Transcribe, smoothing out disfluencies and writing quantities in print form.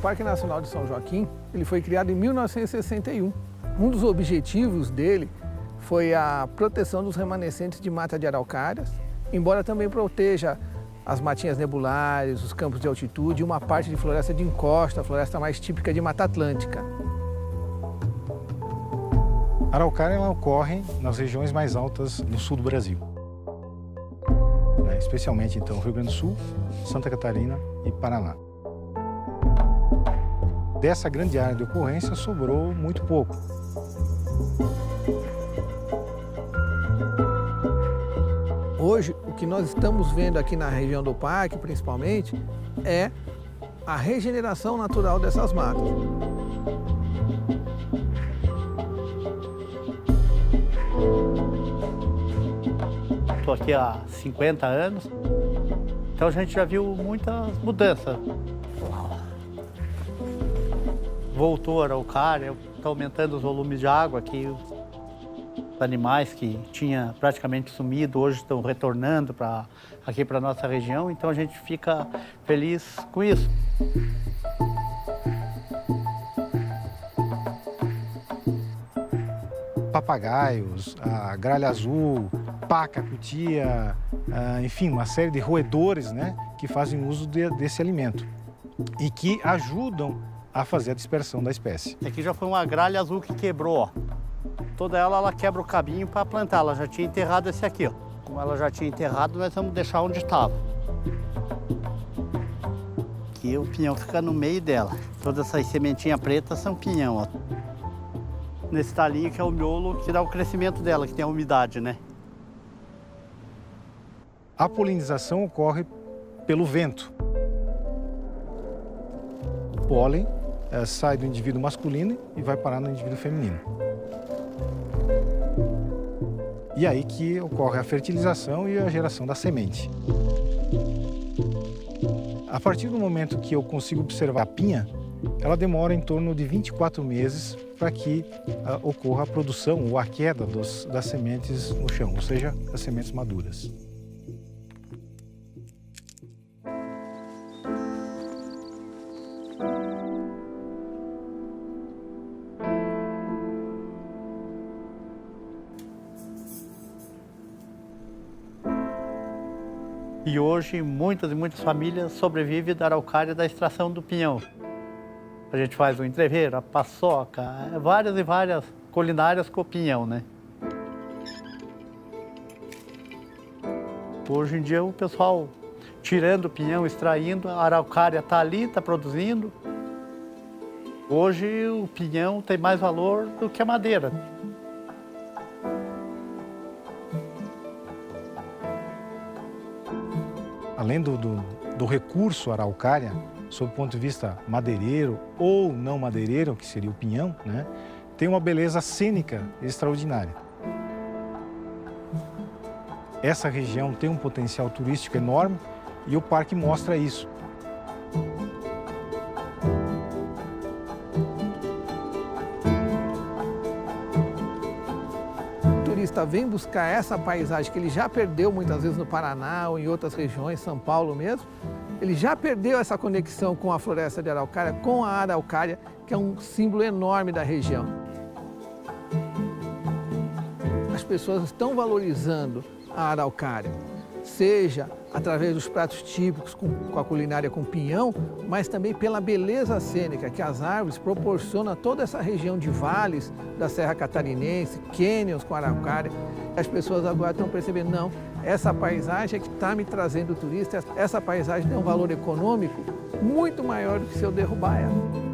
Parque Nacional de São Joaquim, ele foi criado em 1961. Um dos objetivos dele foi a proteção dos remanescentes de mata de araucárias, embora também proteja as matinhas nebulares, os campos de altitude e uma parte de floresta de encosta, a floresta mais típica de Mata Atlântica. A araucária ela ocorre nas regiões mais altas no sul do Brasil, especialmente então Rio Grande do Sul, Santa Catarina e Paraná. Dessa grande área de ocorrência sobrou muito pouco. Hoje, o que nós estamos vendo aqui na região do parque, principalmente, é a regeneração natural dessas matas. Estou aqui há 50 anos, então a gente já viu muitas mudanças. Voltou a araucária, está aumentando os volumes de água aqui. Os animais que tinham praticamente sumido hoje estão retornando aqui para a nossa região, então a gente fica feliz com isso. Papagaios, a gralha azul, paca, cutia, enfim, uma série de roedores, né, que fazem uso desse alimento e que ajudam a fazer a dispersão da espécie. Aqui já foi uma gralha azul que quebrou, ó. Toda ela quebra o cabinho para plantar. Ela já tinha enterrado esse aqui, ó. Como ela já tinha enterrado, nós vamos deixar onde estava. Aqui o pinhão fica no meio dela. Todas essas sementinhas pretas são pinhão, ó. Nesse talinho que é o miolo que dá o crescimento dela, que tem a umidade, né? A polinização ocorre pelo vento. O pólen sai do indivíduo masculino e vai parar no indivíduo feminino. E aí que ocorre a fertilização e a geração da semente. A partir do momento que eu consigo observar a pinha, ela demora em torno de 24 meses para que ocorra a produção ou a queda das sementes no chão, ou seja, as sementes maduras. E hoje, muitas e muitas famílias sobrevivem da araucária da extração do pinhão. A gente faz o entreveiro, a paçoca, várias e várias culinárias com o pinhão, né? Hoje em dia, o pessoal tirando o pinhão, extraindo, a araucária está ali, está produzindo. Hoje, o pinhão tem mais valor do que a madeira. Além do recurso à araucária, sob o ponto de vista madeireiro ou não madeireiro, que seria o pinhão, né, tem uma beleza cênica extraordinária. Essa região tem um potencial turístico enorme e o parque mostra isso. O turista vem buscar essa paisagem que ele já perdeu muitas vezes no Paraná ou em outras regiões, São Paulo mesmo. Ele já perdeu essa conexão com a floresta de araucária, com a araucária, que é um símbolo enorme da região. As pessoas estão valorizando a araucária, seja através dos pratos típicos com a culinária com pinhão, mas também pela beleza cênica que as árvores proporcionam a toda essa região de vales da Serra Catarinense, cânions com araucária. As pessoas agora estão percebendo, não, essa paisagem é que está me trazendo turista, essa paisagem tem um valor econômico muito maior do que se eu derrubar ela.